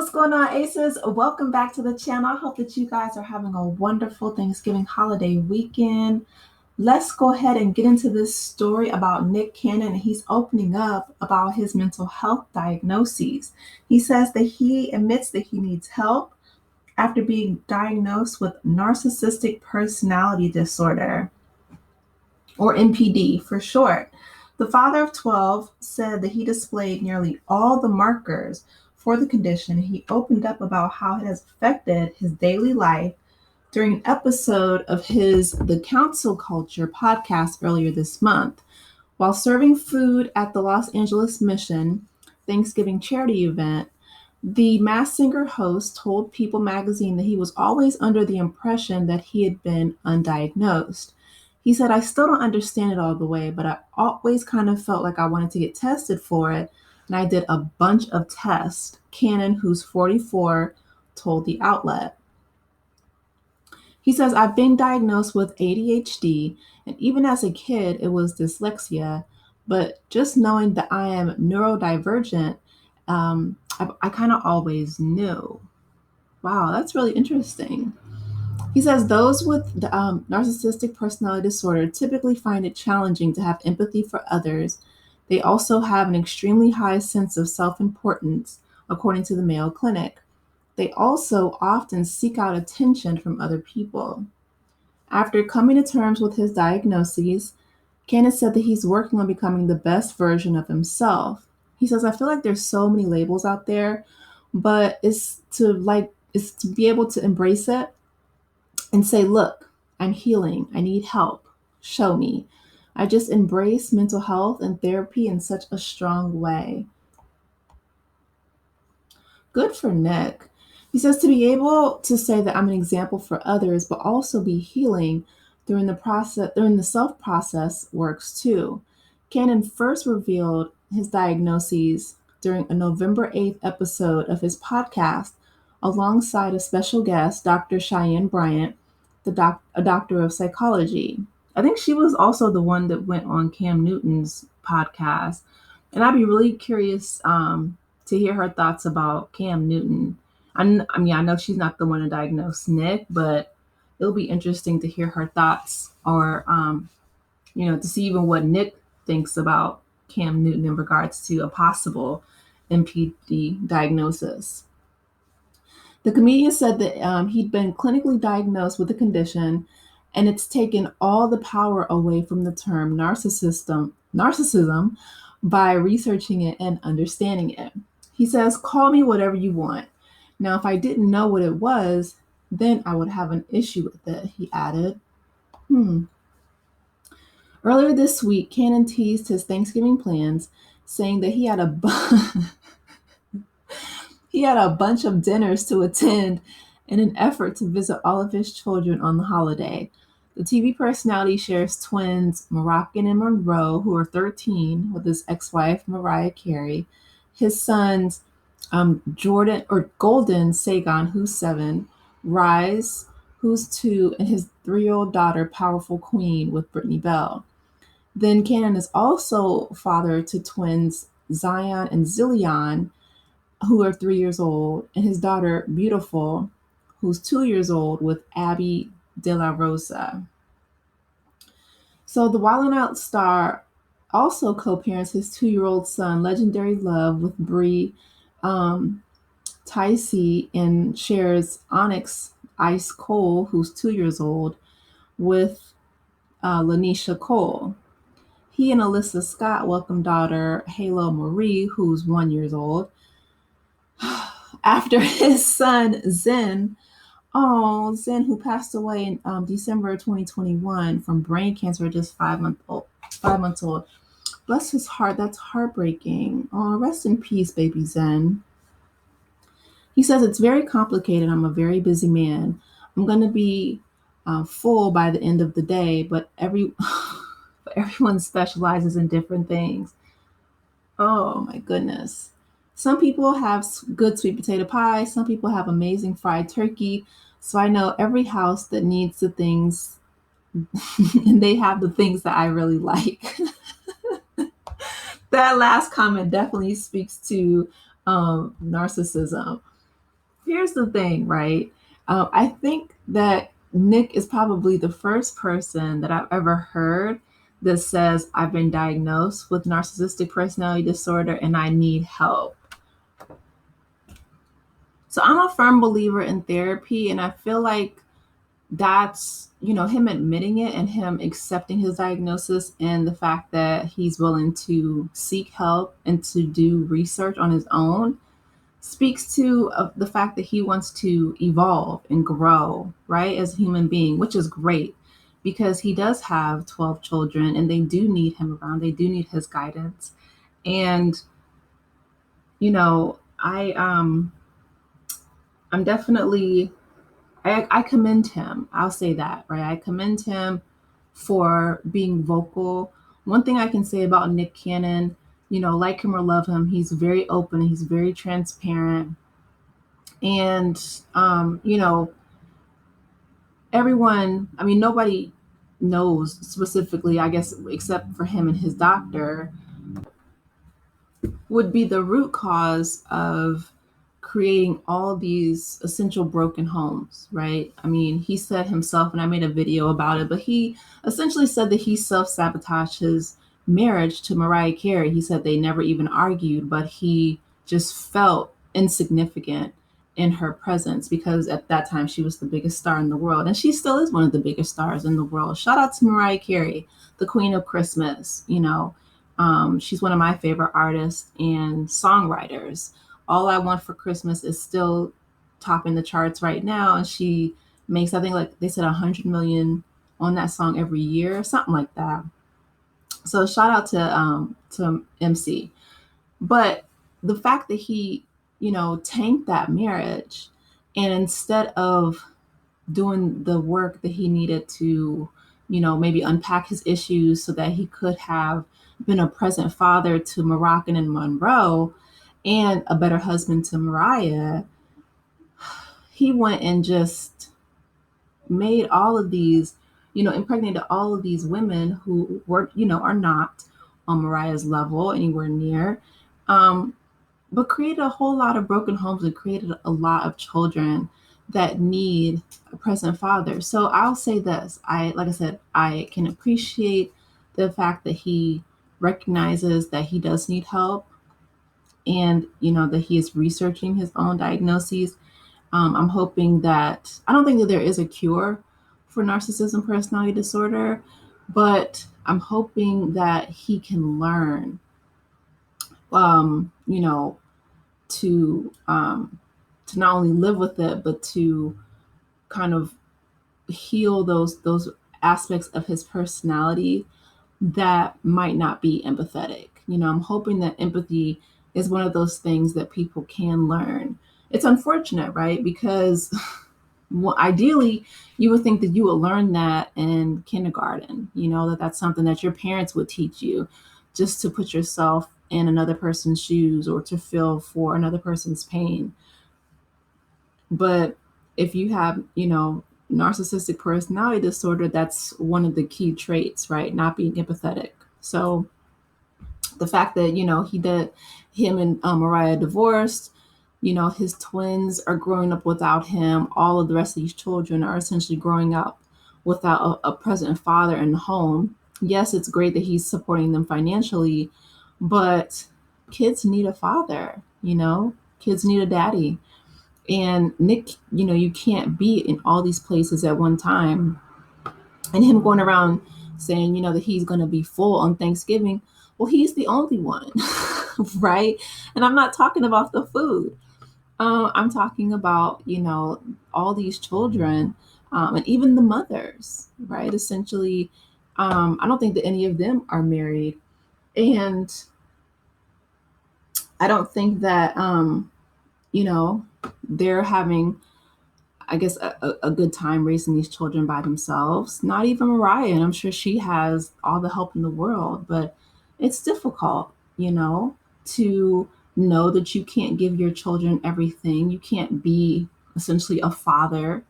What's going on, Aces? Welcome back to the channel. I hope that you guys are having a wonderful Thanksgiving holiday weekend. Let's go ahead and get into this story about Nick Cannon. He's opening up about his mental health diagnoses. He says that he admits that he needs help after being diagnosed with narcissistic personality disorder, or NPD for short. The father of 12 said that he displayed nearly all the markers for the condition. He opened up about how it has affected his daily life during an episode of his The Council Culture podcast earlier this month. While serving food at the Los Angeles Mission Thanksgiving charity event, the Masked Singer host told People magazine that he was always under the impression that he had been undiagnosed. He said, I still don't understand it all the way, but I always kind of felt like I wanted to get tested for it, and I did a bunch of tests, Cannon, who's 44, told the outlet. He says, I've been diagnosed with ADHD, and even as a kid, it was dyslexia, but just knowing that I am neurodivergent, I kind of always knew. Wow, that's really interesting. He says those with narcissistic personality disorder typically find it challenging to have empathy for others. They also have an extremely high sense of self-importance, according to the Mayo Clinic. They also often seek out attention from other people. After coming to terms with his diagnoses, Candace said that he's working on becoming the best version of himself. He says, I feel like there's so many labels out there, but it's to be able to embrace it and say, look, I'm healing. I need help. Show me. I just embrace mental health and therapy in such a strong way. Good for Nick. He says to be able to say that I'm an example for others, but also be healing during the self process works too. Cannon first revealed his diagnoses during a November 8th episode of his podcast alongside a special guest, Dr. Cheyenne Bryant, a doctor of psychology. I think she was also the one that went on Cam Newton's podcast. And I'd be really curious to hear her thoughts about Cam Newton. I mean, I know she's not the one to diagnose Nick, but it'll be interesting to hear her thoughts or, to see even what Nick thinks about Cam Newton in regards to a possible NPD diagnosis. The comedian said that he'd been clinically diagnosed with the condition, and it's taken all the power away from the term narcissism by researching it and understanding it. He says, call me whatever you want. Now, if I didn't know what it was, then I would have an issue with it, he added. Earlier this week, Cannon teased his Thanksgiving plans, saying that he had a bunch of dinners to attend in an effort to visit all of his children on the holiday. The TV personality shares twins Moroccan and Monroe, who are 13, with his ex-wife Mariah Carey, his sons Golden Sagan, who's 7, Rise, who's 2, and his 3-year-old daughter, Powerful Queen, with Brittany Bell. Then Cannon is also father to twins Zion and Zillion, who are 3 years old, and his daughter, Beautiful, who's 2 years old, with Abby De La Rosa. So the Wild 'N Out star also co-parents his 2-year-old son, Legendary Love, with Brie Tycee, and shares Onyx Ice Cole, who's 2 years old, with Lanisha Cole. He and Alyssa Scott welcome daughter Halo Marie, who's 1 year old, after his son Zen, who passed away in December 2021 from brain cancer at just 5 months old. Bless his heart, that's heartbreaking. Oh, rest in peace, baby Zen. He says, it's very complicated. I'm a very busy man. I'm going to be full by the end of the day, but everyone specializes in different things. Oh, my goodness. Some people have good sweet potato pie. Some people have amazing fried turkey. So I know every house that needs the things, and they have the things that I really like. That last comment definitely speaks to narcissism. Here's the thing, right? I think that Nick is probably the first person that I've ever heard that says, I've been diagnosed with narcissistic personality disorder and I need help. So I'm a firm believer in therapy, and I feel like that's, him admitting it and him accepting his diagnosis and the fact that he's willing to seek help and to do research on his own speaks to the fact that he wants to evolve and grow, right, as a human being, which is great because he does have 12 children and they do need him around. They do need his guidance. And, I'm definitely, I commend him. I'll say that, right? I commend him for being vocal. One thing I can say about Nick Cannon, like him or love him, he's very open, he's very transparent. And, everyone, I mean, nobody knows specifically, I guess, except for him and his doctor, would be the root cause of creating all these essential broken homes, right? I mean, he said himself, and I made a video about it, but he essentially said that he self-sabotaged his marriage to Mariah Carey. He said they never even argued, but he just felt insignificant in her presence because at that time she was the biggest star in the world, and she still is one of the biggest stars in the world. Shout out to Mariah Carey, the queen of Christmas. She's one of my favorite artists and songwriters. All I Want for Christmas is still topping the charts right now, and she makes, I think, like they said, 100 million on that song every year, something like that. So shout out to MC. But the fact that he, tanked that marriage, and instead of doing the work that he needed to, maybe unpack his issues so that he could have been a present father to Moroccan and Monroe and a better husband to Mariah, he went and just made all of these, impregnated all of these women who were, are not on Mariah's level anywhere near, but created a whole lot of broken homes and created a lot of children that need a present father. So I'll say this, like I said, I can appreciate the fact that he recognizes that he does need help and, that he is researching his own diagnoses. I'm hoping that, I don't think that there is a cure for narcissism personality disorder, but I'm hoping that he can learn, to not only live with it, but to kind of heal those aspects of his personality that might not be empathetic. I'm hoping that empathy is one of those things that people can learn. It's unfortunate, right? Because well, ideally, you would think that you would learn that in kindergarten, that's something that your parents would teach you, just to put yourself in another person's shoes or to feel for another person's pain. But if you have, narcissistic personality disorder, that's one of the key traits, right? Not being empathetic. So the fact that, him and Mariah divorced, his twins are growing up without him. All of the rest of these children are essentially growing up without a present father in the home. Yes, it's great that he's supporting them financially, but kids need a father, kids need a daddy. And Nick, you can't be in all these places at one time. And him going around saying, that he's going to be full on Thanksgiving. Well, he's the only one, right? And I'm not talking about the food. I'm talking about, all these children and even the mothers, right? Essentially, I don't think that any of them are married. And I don't think that, they're having, I guess, a good time raising these children by themselves. Not even Mariah, and I'm sure she has all the help in the world, but it's difficult, to know that you can't give your children everything. You can't be essentially a father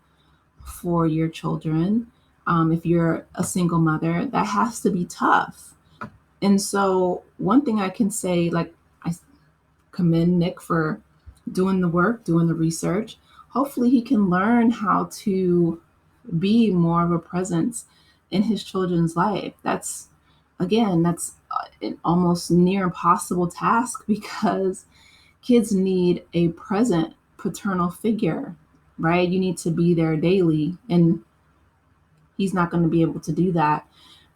for your children. If you're a single mother, that has to be tough. And so one thing I can say, like, I commend Nick for doing the work, doing the research. hopefully he can learn how to be more of a presence in his children's life. That's again, that's an almost near impossible task because kids need a present paternal figure, right? You need to be there daily, and he's not going to be able to do that.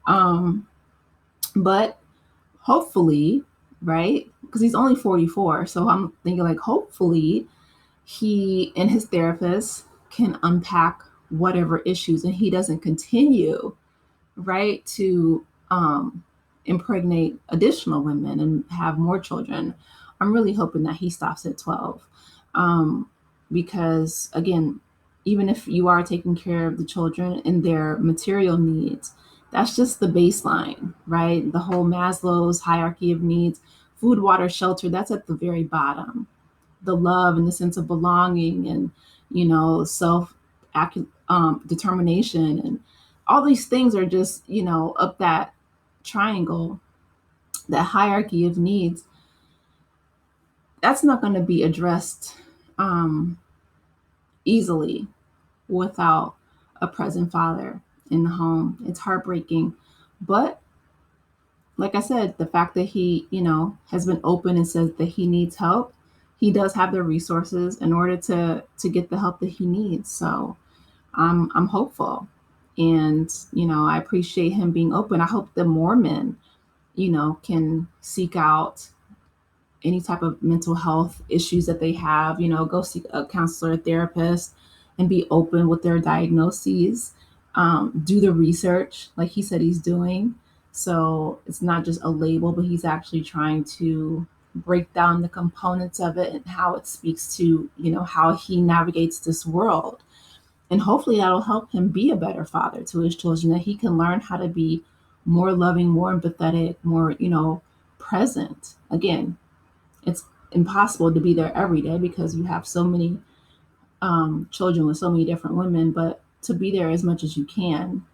Um, but hopefully, right? Because he's only 44. So I'm thinking, like, hopefully he and his therapist can unpack whatever issues and he doesn't continue, right, to impregnate additional women and have more children. I'm really hoping that he stops at 12. Because, again, even if you are taking care of the children and their material needs, that's just the baseline, right? The whole Maslow's hierarchy of needs, food, water, shelter, that's at the very bottom. The love and the sense of belonging and, self determination and all these things are just, up that triangle, that hierarchy of needs. That's not going to be addressed um, easily without a present father in the home. It's heartbreaking. But like I said, the fact that he, has been open and says that he needs help, he does have the resources in order to get the help that he needs. So I'm hopeful. And, I appreciate him being open. I hope that more men, can seek out any type of mental health issues that they have, go seek a counselor, a therapist, and be open with their diagnoses. Do the research, like he said he's doing. So it's not just a label, but he's actually trying to break down the components of it and how it speaks to, how he navigates this world. And hopefully that'll help him be a better father to his children, that he can learn how to be more loving, more empathetic, more, present. Again, it's impossible to be there every day because you have so many children with so many different women, but to be there as much as you can,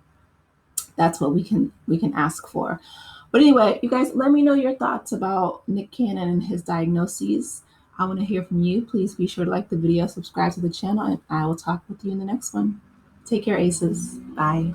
that's what we can ask for. But anyway, you guys, let me know your thoughts about Nick Cannon and his diagnoses. I want to hear from you. Please be sure to like the video, subscribe to the channel, and I will talk with you in the next one. Take care, Aces. Bye.